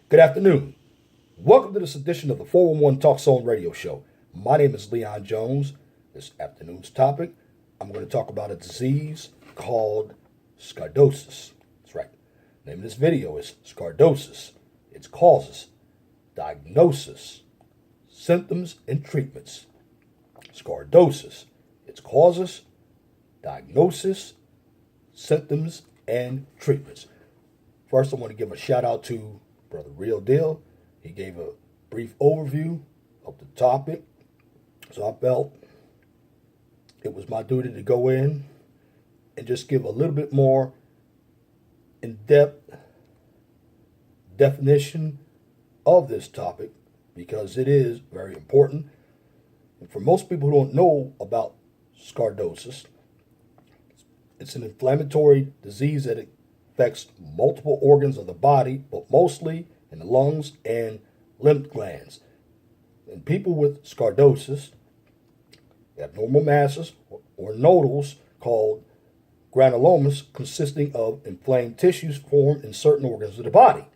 Good afternoon. Welcome to this edition of the 411 Talk Zone radio show. My name is Leon Jones. This afternoon's topic, I'm going to talk about a disease called Scardoisis. That's right. The name of this video is Scardoisis. Its causes, diagnosis, symptoms, and treatments. Scardoisis. Its causes, diagnosis, symptoms, and treatments. First, I want to give a shout out to Brother Real Deal. He gave a brief overview of the topic. So I felt it was my duty to go in and just give a little bit more in-depth definition of this topic because it is very important. And for most people who don't know about scardosis, it's an inflammatory disease that affects multiple organs of the body, but mostly in the lungs and lymph glands. In people with scardosis, abnormal masses or nodules called granulomas consisting of inflamed tissues formed in certain organs of the body.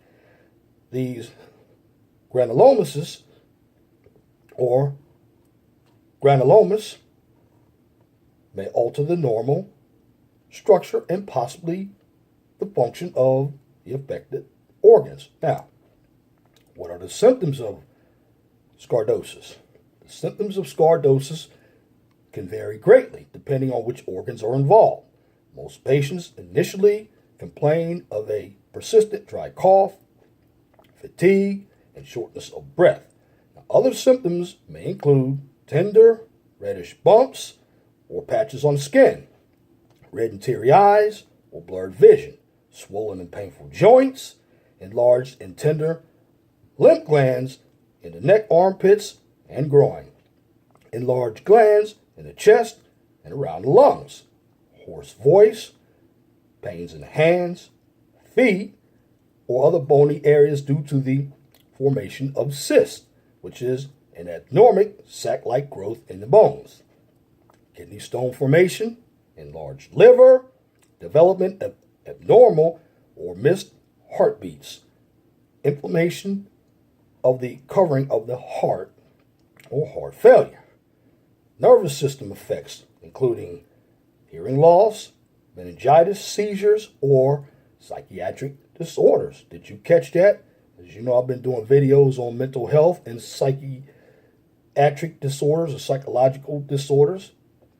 These granulomas or granulomas may alter the normal structure and possibly the function of the affected organs. Now, what are the symptoms of scardosis? The symptoms of scardosis can vary greatly depending on which organs are involved. Most patients initially complain of a persistent dry cough, fatigue, and shortness of breath. Now, other symptoms may include tender, reddish bumps or patches on skin, red and teary eyes or blurred vision, swollen and painful joints, enlarged and tender lymph glands in the neck, armpits, and groin, enlarged glands in the chest and around the lungs, hoarse voice, pains in the hands, feet, or other bony areas due to the formation of cysts, which is an abnormal sac-like growth in the bones, kidney stone formation, enlarged liver, development of abnormal or missed heartbeats, inflammation of the covering of the heart or heart failure, nervous system effects including hearing loss, meningitis, seizures, or psychiatric disorders. Did you catch that? As you know, I've been doing videos on mental health and psychiatric disorders or psychological disorders.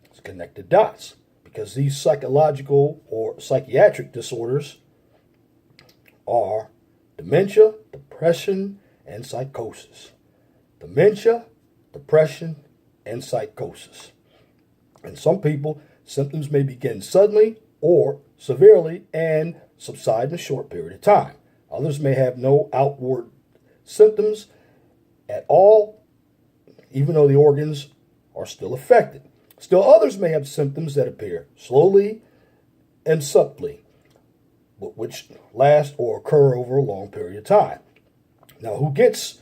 It's connected dots. Because these psychological or psychiatric disorders are dementia, depression, and psychosis. Dementia, depression, and psychosis. In some people, symptoms may begin suddenly or severely and subside in a short period of time. Others may have no outward symptoms at all, even though the organs are still affected. Still, others may have symptoms that appear slowly and subtly, but which last or occur over a long period of time. Now, who gets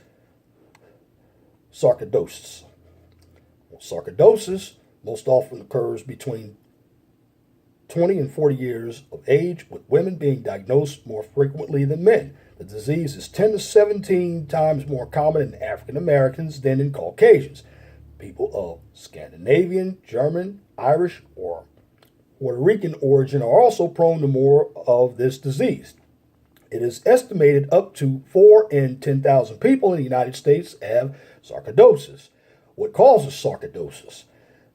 sarcoidosis? Well, sarcoidosis most often occurs between 20 and 40 years of age, with women being diagnosed more frequently than men. The disease is 10 to 17 times more common in African Americans than in Caucasians. People of Scandinavian, German, Irish, or Puerto Rican origin are also prone to more of this disease. It is estimated up to 4 in 10,000 people in the United States have sarcoidosis. What causes sarcoidosis?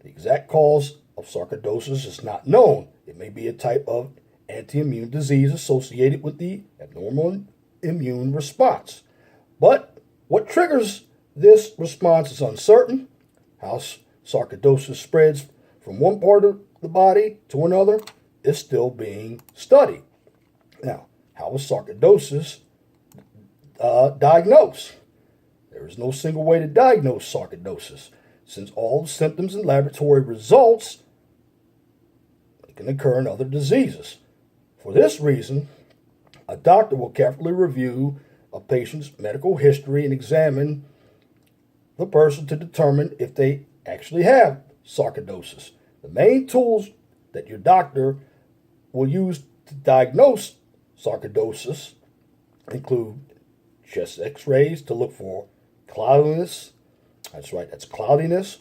The exact cause of sarcoidosis is not known. It may be a type of autoimmune disease associated with the abnormal immune response. But what triggers this response is uncertain. How sarcoidosis spreads from one part of the body to another is still being studied. Now, how is sarcoidosis diagnosed? There is no single way to diagnose sarcoidosis, since all the symptoms and laboratory results can occur in other diseases. For this reason, a doctor will carefully review a patient's medical history and examine the person to determine if they actually have sarcoidosis. The main tools that your doctor will use to diagnose sarcoidosis include chest x-rays to look for cloudiness. That's right, that's cloudiness,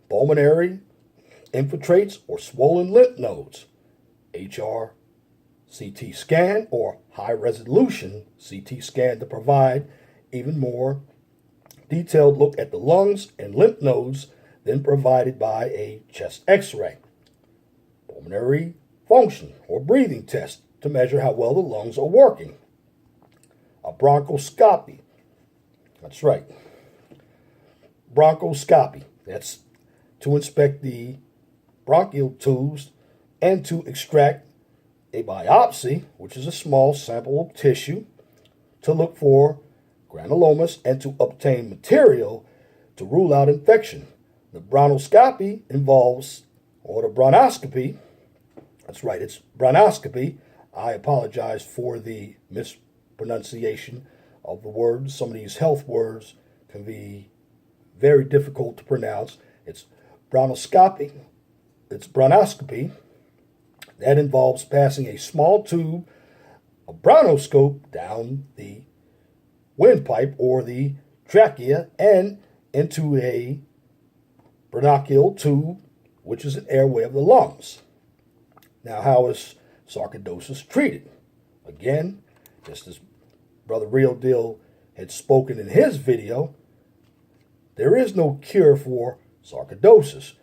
pulmonary infiltrates, or swollen lymph nodes. HR CT scan or high resolution CT scan to provide even more detailed look at the lungs and lymph nodes than provided by a chest x-ray. Pulmonary function or breathing test to measure how well the lungs are working. A bronchoscopy. That's right. Bronchoscopy. That's to inspect the bronchial tubes and to extract a biopsy, which is a small sample of tissue, to look for granulomas and to obtain material to rule out infection. The bronchoscopy involves, or the bronchoscopy, that's right, it's bronchoscopy. I apologize for the mispronunciation of the words. Some of these health words can be very difficult to pronounce. It's bronchoscopy. It's bronchoscopy. That involves passing a small tube, a bronchoscope, down the windpipe or the trachea and into a bronchial tube, which is an airway of the lungs. Now, how is sarcoidosis treated? Again, just as Brother Real Deal had spoken in his video, there is no cure for sarcoidosis,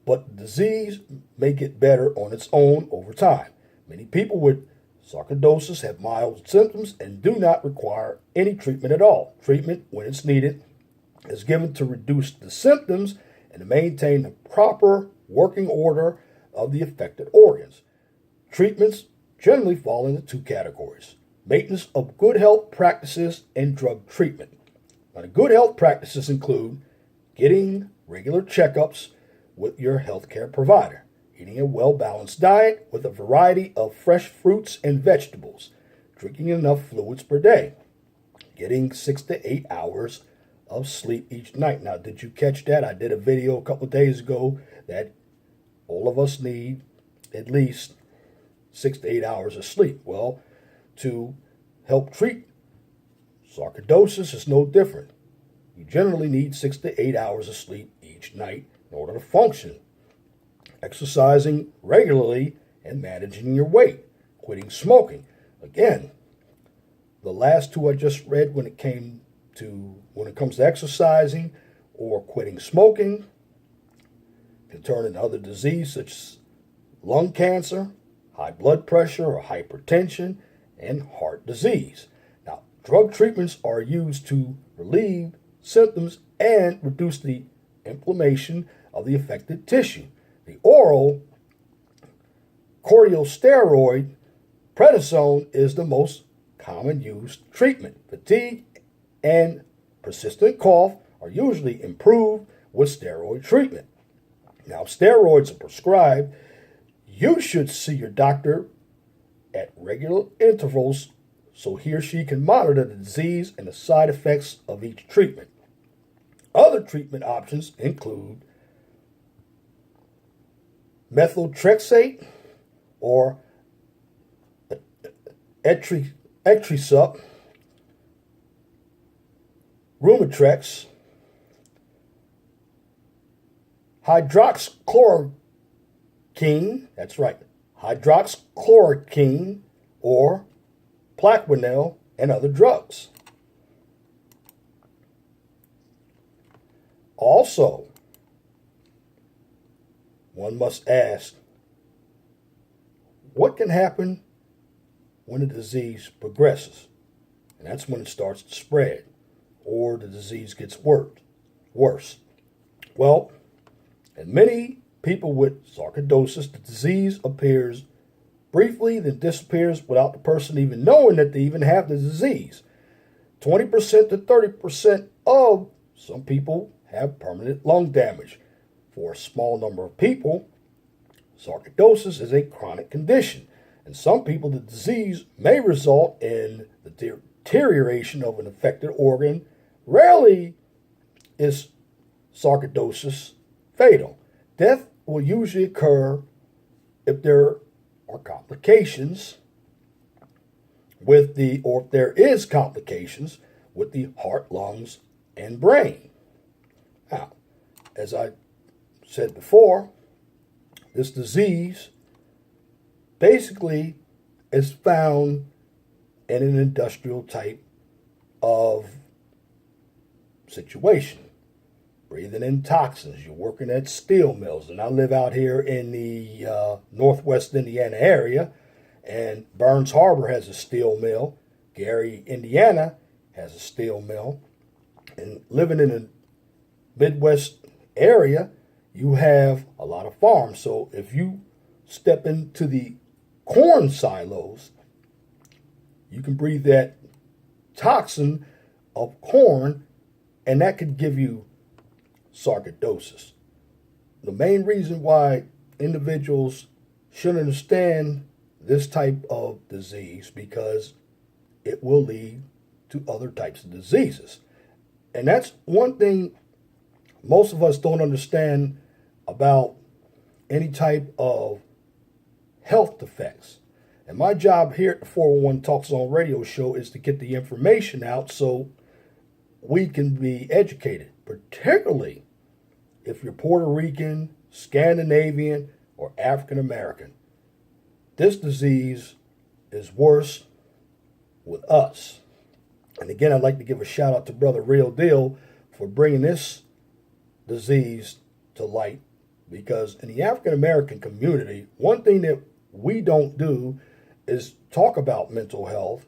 but the disease may get better on its own over time. Many people with sarcoidosis have mild symptoms and do not require any treatment at all. Treatment, when it's needed, is given to reduce the symptoms and to maintain the proper working order of the affected organs. Treatments generally fall into two categories: maintenance of good health practices and drug treatment. Now, the good health practices include getting regular checkups with your healthcare provider, eating a well-balanced diet with a variety of fresh fruits and vegetables, drinking enough fluids per day, getting 6 to 8 hours of sleep each night. Now, did you catch that? I did a video a couple of days ago that all of us need at least 6 to 8 hours of sleep. Well, to help treat sarcoidosis is no different. You generally need 6 to 8 hours of sleep each night in order to function. Exercising regularly and managing your weight. Quitting smoking. Again, the last two I just read when it comes to exercising or quitting smoking can turn into other diseases such as lung cancer, high blood pressure or hypertension, and heart disease. Now, drug treatments are used to relieve symptoms and reduce the inflammation of the affected tissue. The oral corticosteroid prednisone is the most common used treatment. Fatigue and persistent cough are usually improved with steroid treatment. Now, if steroids are prescribed, you should see your doctor at regular intervals so he or she can monitor the disease and the side effects of each treatment. Other treatment options include methotrexate or etrisup, Rumitrex, hydroxychloroquine, that's right, hydroxychloroquine, or Plaquenil, and other drugs. Also, one must ask, what can happen when the disease progresses? And that's when it starts to spread or the disease gets worse. Well, in many people with sarcoidosis, the disease appears briefly, then disappears without the person even knowing that they even have the disease. 20% to 30% of some people have permanent lung damage. For a small number of people, sarcoidosis is a chronic condition. In some people, the disease may result in the deterioration of an affected organ. Rarely is sarcoidosis fatal. Death will usually occur if there are complications or if there is complications with the heart, lungs, and brain. Now, as I said before, this disease basically is found in an industrial type of situation. Breathing in toxins. You're working at steel mills. And I live out here in the northwest Indiana area, and Burns Harbor has a steel mill. Gary, Indiana has a steel mill. And living in a Midwest area, you have a lot of farms. So if you step into the corn silos, you can breathe that toxin of corn, and that could give you sarcoidosis. The main reason why individuals should understand this type of disease, because it will lead to other types of diseases. And that's one thing most of us don't understand about any type of health defects. And my job here at the 401 Talks On Radio show is to get the information out so we can be educated, particularly if you're Puerto Rican, Scandinavian, or African American. This disease is worse with us. And again, I'd like to give a shout out to Brother Real Deal for bringing this disease to light, because in the African American community, one thing that we don't do is talk about mental health,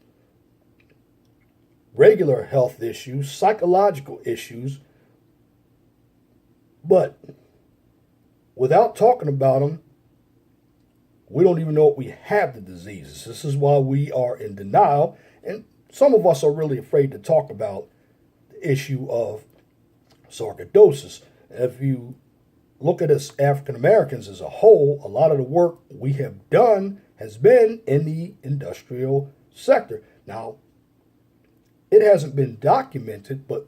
regular health issues, psychological issues, but without talking about them, we don't even know we have the diseases. This is why we are in denial, and some of us are really afraid to talk about the issue of sarcoidosis. If you look at us African Americans as a whole, a lot of the work we have done has been in the industrial sector. Now, it hasn't been documented, but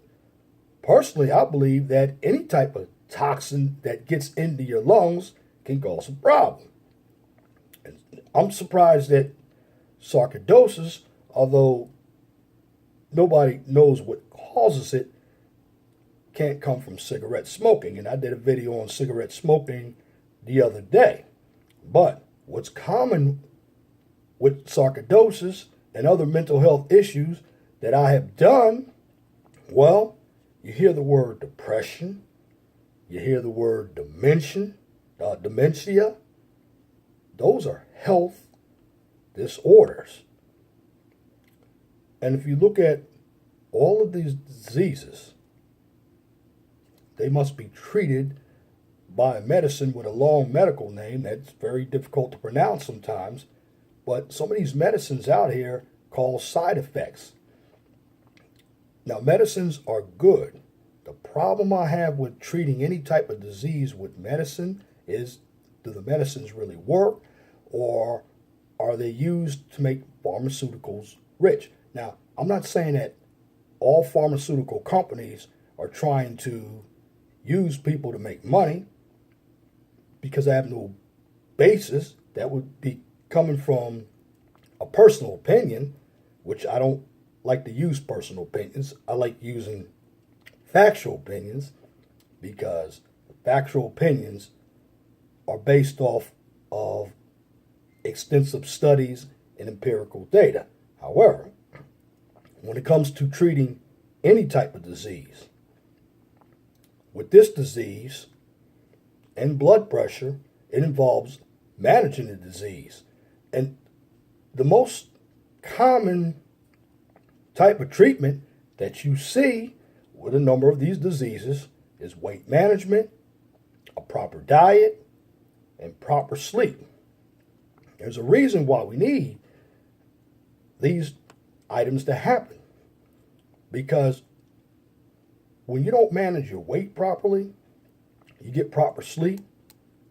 personally, I believe that any type of toxin that gets into your lungs can cause a problem. And I'm surprised that sarcoidosis, although nobody knows what causes it, can't come from cigarette smoking. And I did a video on cigarette smoking the other day. But what's common with sarcoidosis and other mental health issues that I have done, well, you hear the word depression, you hear the word dementia. Those are health disorders. And if you look at all of these diseases, they must be treated by a medicine with a long medical name that's very difficult to pronounce sometimes. But some of these medicines out here cause side effects. Now, medicines are good. The problem I have with treating any type of disease with medicine is, do the medicines really work, or are they used to make pharmaceuticals rich? Now, I'm not saying that all pharmaceutical companies are trying to use people to make money, because I have no basis. That would be coming from a personal opinion, which I don't like to use personal opinions. I like using factual opinions, because factual opinions are based off of extensive studies and empirical data. However, when it comes to treating any type of disease, with this disease and blood pressure, it involves managing the disease. And the most common type of treatment that you see with a number of these diseases is weight management, a proper diet, and proper sleep. There's a reason why we need these items to happen, because when you don't manage your weight properly, you get proper sleep,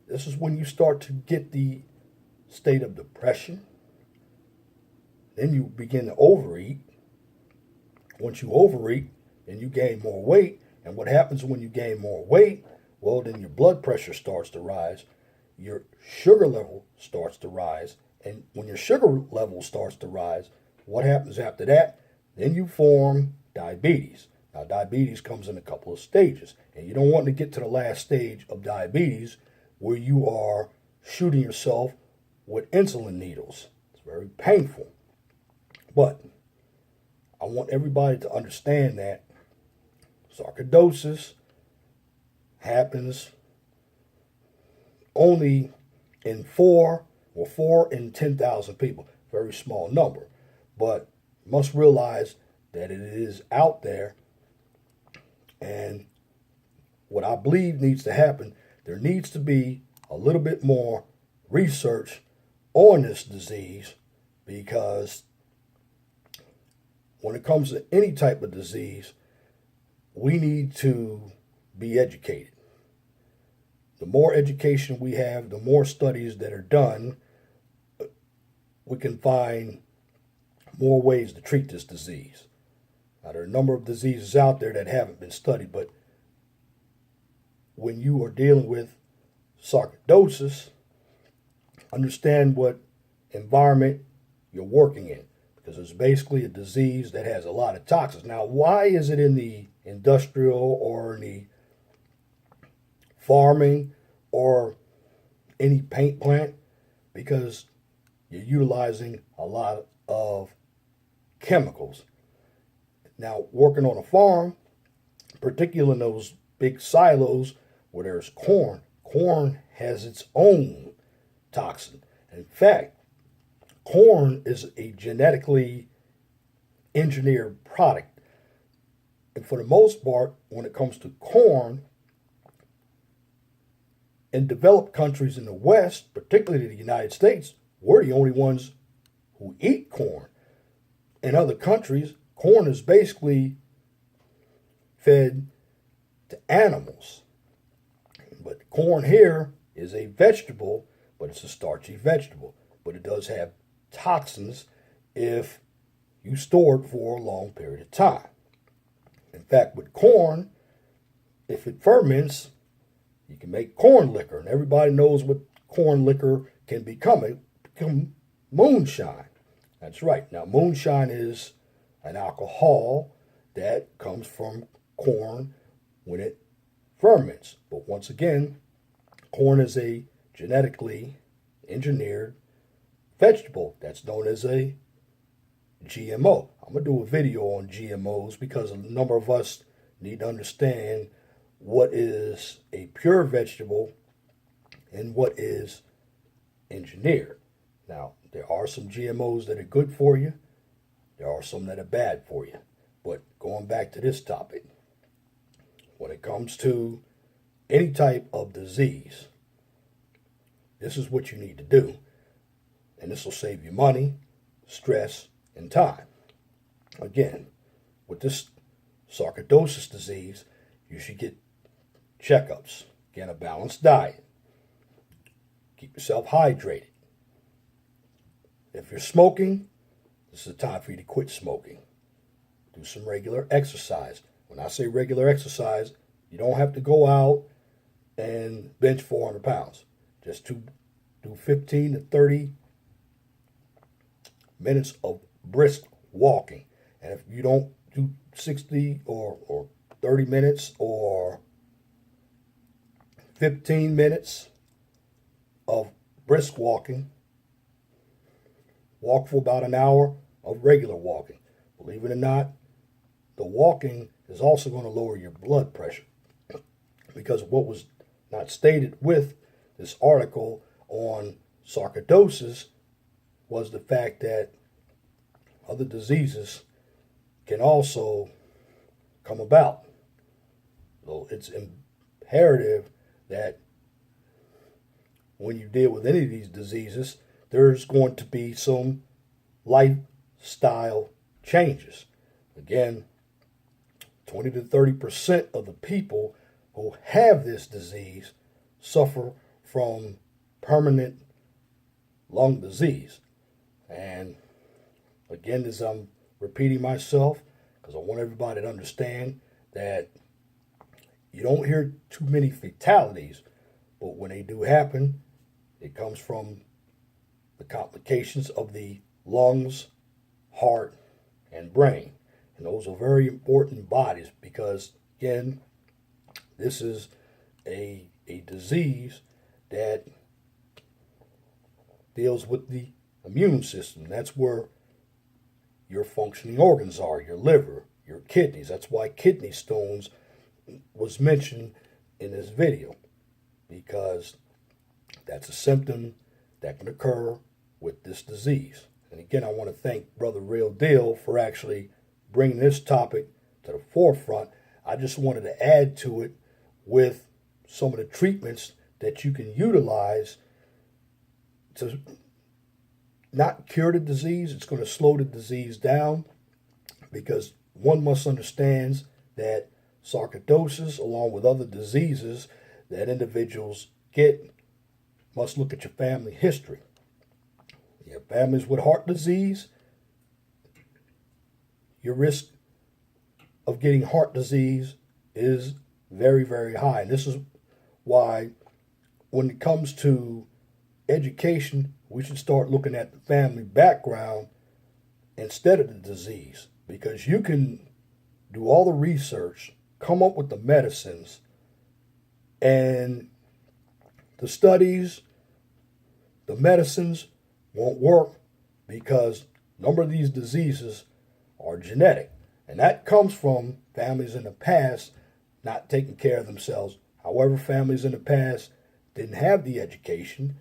this is when you start to get the state of depression. Then you begin to overeat. Once you overeat, then you gain more weight. And what happens when you gain more weight? Well, then your blood pressure starts to rise. Your sugar level starts to rise. And when your sugar level starts to rise, what happens after that? Then you form diabetes. Now, diabetes comes in a couple of stages, and you don't want to get to the last stage of diabetes where you are shooting yourself with insulin needles. It's very painful. But I want everybody to understand that sarcoidosis happens only in 4 in 10,000 people. Very small number. But you must realize that it is out there. And what I believe needs to happen, there needs to be a little bit more research on this disease, because when it comes to any type of disease, we need to be educated. The more education we have, the more studies that are done, we can find more ways to treat this disease. Now, there are a number of diseases out there that haven't been studied, but when you are dealing with sarcoidosis, understand what environment you're working in, because it's basically a disease that has a lot of toxins. Now, why is it in the industrial or in the farming or any paint plant? Because you're utilizing a lot of chemicals. Now, working on a farm, particularly in those big silos where there's corn, corn has its own toxin. In fact, corn is a genetically engineered product. And for the most part, when it comes to corn, in developed countries in the West, particularly the United States, we're the only ones who eat corn. In other countries, corn is basically fed to animals. But corn here is a vegetable, but it's a starchy vegetable. But it does have toxins if you store it for a long period of time. In fact, with corn, if it ferments, you can make corn liquor. And everybody knows what corn liquor can become. It become moonshine. That's right. Now, moonshine is an alcohol that comes from corn when it ferments. But once again, corn is a genetically engineered vegetable that's known as a GMO. I'm going to do a video on GMOs because a number of us need to understand what is a pure vegetable and what is engineered. Now, there are some GMOs that are good for you. There are some that are bad for you. But going back to this topic, when it comes to any type of disease, this is what you need to do. And this will save you money, stress, and time. Again, with this sarcoidosis disease, you should get checkups, get a balanced diet, keep yourself hydrated. If you're smoking, this is the time for you to quit smoking. Do some regular exercise. When I say regular exercise, you don't have to go out and bench 400 pounds. Just to do 15 to 30 minutes of brisk walking. And if you don't do 60 or 30 minutes or 15 minutes of brisk walking, walk for about an hour of regular walking. Believe it or not, the walking is also going to lower your blood pressure, because what was not stated with this article on sarcoidosis was the fact that other diseases can also come about. So it's imperative that when you deal with any of these diseases, there's going to be some lifestyle changes. Again, 20 to 30% of the people who have this disease suffer from permanent lung disease. And again, as I'm repeating myself, because I want everybody to understand that you don't hear too many fatalities, but when they do happen, it comes from the complications of the lungs, heart, and brain. And those are very important bodies because, again, this is a disease that deals with the immune system. That's where your functioning organs are, your liver, your kidneys. That's why kidney stones was mentioned in this video, because that's a symptom that can occur with this disease. And again, I want to thank Brother Real Deal for actually bringing this topic to the forefront. I just wanted to add to it with some of the treatments that you can utilize to not cure the disease. It's going to slow the disease down, because one must understand that sarcoidosis, along with other diseases that individuals get, must look at your family history. You have families with heart disease, your risk of getting heart disease is very, very high. And this is why when it comes to education, we should start looking at the family background instead of the disease, because you can do all the research, come up with the medicines, and the studies, the medicines won't work because a number of these diseases are genetic. And that comes from families in the past not taking care of themselves. However, families in the past didn't have the education,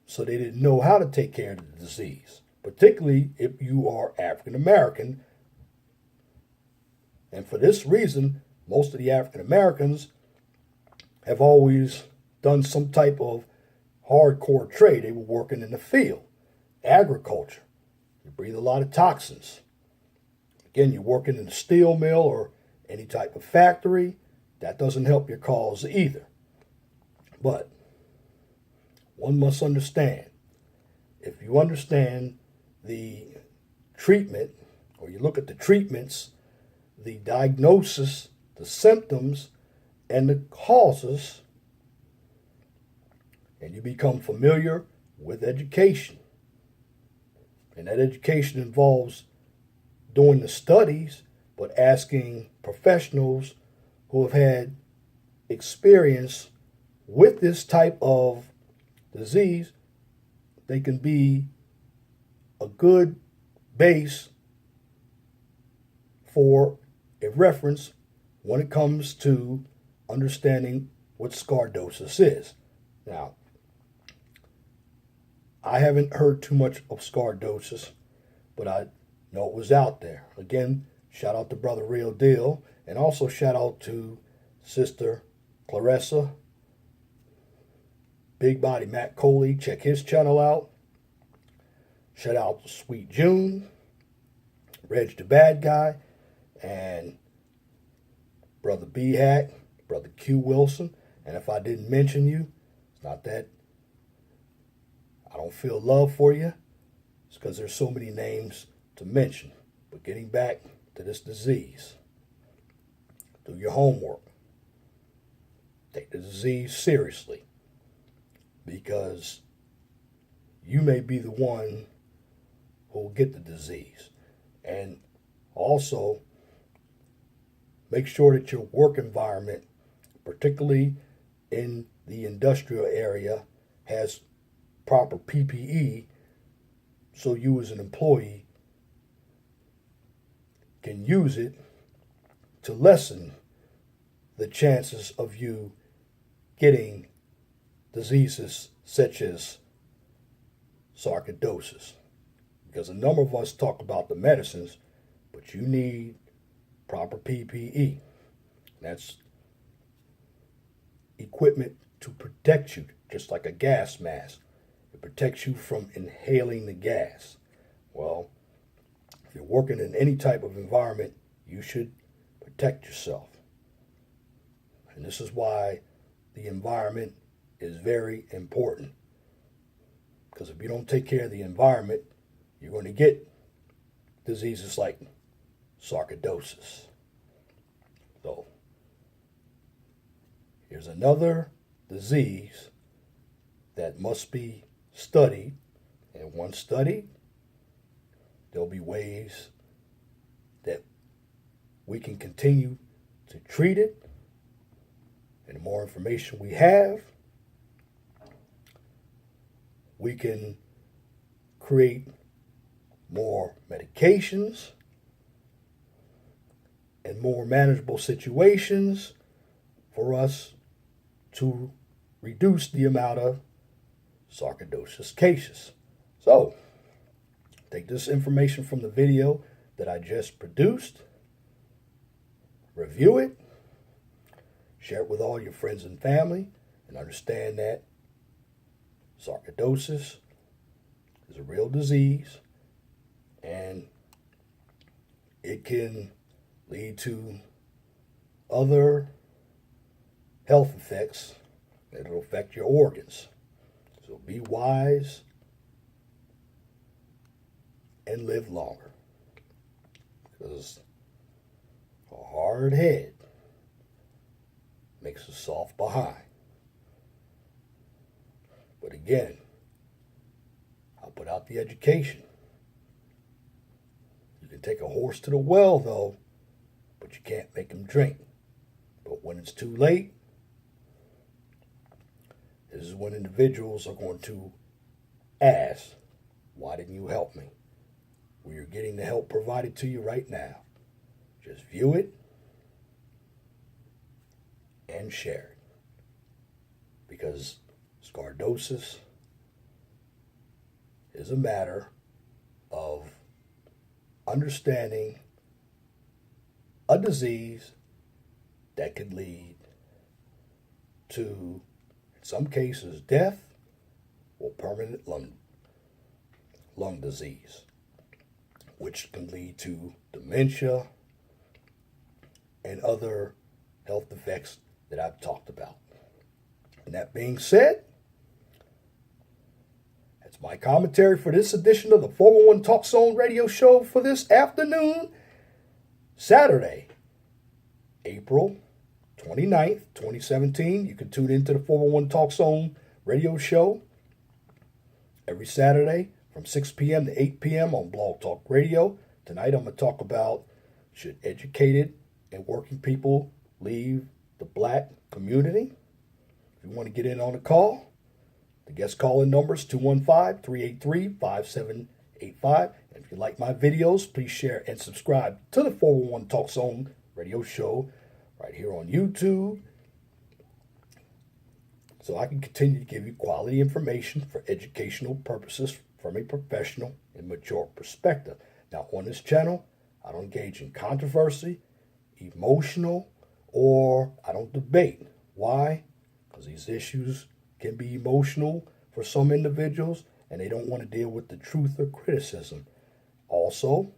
so they didn't know how to take care of the disease, particularly if you are African American. And for this reason, most of the African Americans have always done some type of hardcore trade. They were working in the field, agriculture. You breathe a lot of toxins. Again, you're working in a steel mill or any type of factory. That doesn't help your cause either. But one must understand, if you understand the treatment, or you look at the treatments, the diagnosis, the symptoms, and the causes, and you become familiar with education. And that education involves doing the studies, but asking professionals who have had experience with this type of disease. They can be a good base for a reference when it comes to understanding what scardosis is. Now, I haven't heard too much of scardosis, but I know it was out there. Again, shout out to Brother Real Deal, and also shout out to Sister Clarissa, Big Body Matt Coley. Check his channel out. Shout out to Sweet June, Reg the Bad Guy, and Brother B Hack, Brother Q Wilson. And if I didn't mention you, it's not that I don't feel love for you. It's because there's so many names to mention. But getting back to this disease, do your homework. Take the disease seriously, because you may be the one who will get the disease. And also, make sure that your work environment, particularly in the industrial area, has proper PPE, so you as an employee can use it to lessen the chances of you getting diseases such as sarcoidosis. Because a number of us talk about the medicines, but you need proper PPE. That's equipment to protect you, just like a gas mask. It protects you from inhaling the gas. Well, if you're working in any type of environment, you should protect yourself. And this is why the environment is very important. Because if you don't take care of the environment, you're going to get diseases like sarcoidosis. So, here's another disease that must be studied. And once studied, there'll be ways that we can continue to treat it. And the more information we have, we can create more medications and more manageable situations for us to reduce the amount of sarcoidosis cases. So, take this information from the video that I just produced, review it, share it with all your friends and family, and understand that sarcoidosis is a real disease, and it can lead to other health effects that will affect your organs. So be wise and live longer, because a hard head makes a soft behind. But again, I'll put out the education. You can take a horse to the well, though, but you can't make him drink. But when it's too late, this is when individuals are going to ask, why didn't you help me? Well, you're getting the help provided to you right now. Just view it and share it. Because scardosis is a matter of understanding a disease that could lead to, in some cases, death or permanent lung disease, which can lead to dementia and other health effects that I've talked about. And that being said, that's my commentary for this edition of the 411 Talk Zone radio show for this afternoon, Saturday, April 29th, 2017. You can tune into the 411 Talk Zone radio show every Saturday from 6 p.m. to 8 p.m. on Blog Talk Radio. Tonight I'm going to talk about, should educated and working people leave the black community? If you want to get in on the call, the guest call-in number is 215-383-5785. And if you like my videos, please share and subscribe to the 411 Talk Zone radio show right here on YouTube, so I can continue to give you quality information for educational purposes from a professional and mature perspective. Now, on this channel, I don't engage in controversy, emotional, or I don't debate. Why? Because these issues can be emotional for some individuals, and they don't want to deal with the truth or criticism. Also,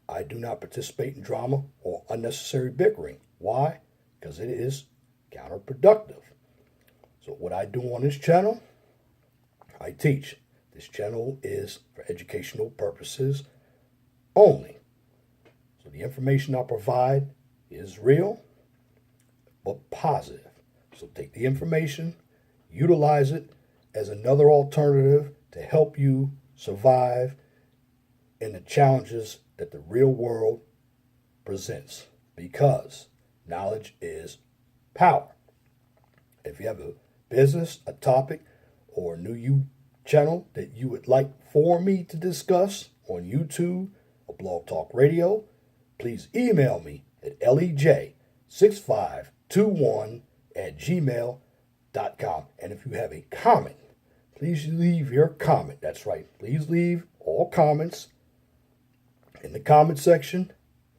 I do not participate in drama or unnecessary bickering. Why? Because it is counterproductive. So what I do on this channel, I teach. This channel is for educational purposes only. So the information I provide is real, but positive. So take the information, utilize it as another alternative to help you survive in the challenges that the real world presents, because knowledge is power. If you have a business, a topic, or a new channel that you would like for me to discuss on YouTube or Blog Talk Radio, please email me at lej6521@gmail.com. And if you have a comment, please leave your comment. That's right. Please leave all comments in the comment section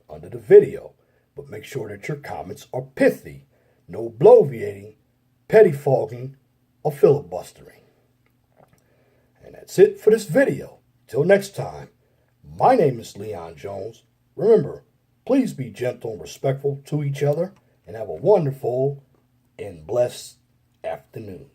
under the video. But make sure that your comments are pithy. No bloviating, pettifogging, or filibustering. And that's it for this video. Till next time, my name is Leon Jones. Remember, please be gentle and respectful to each other, and have a wonderful and blessed afternoon.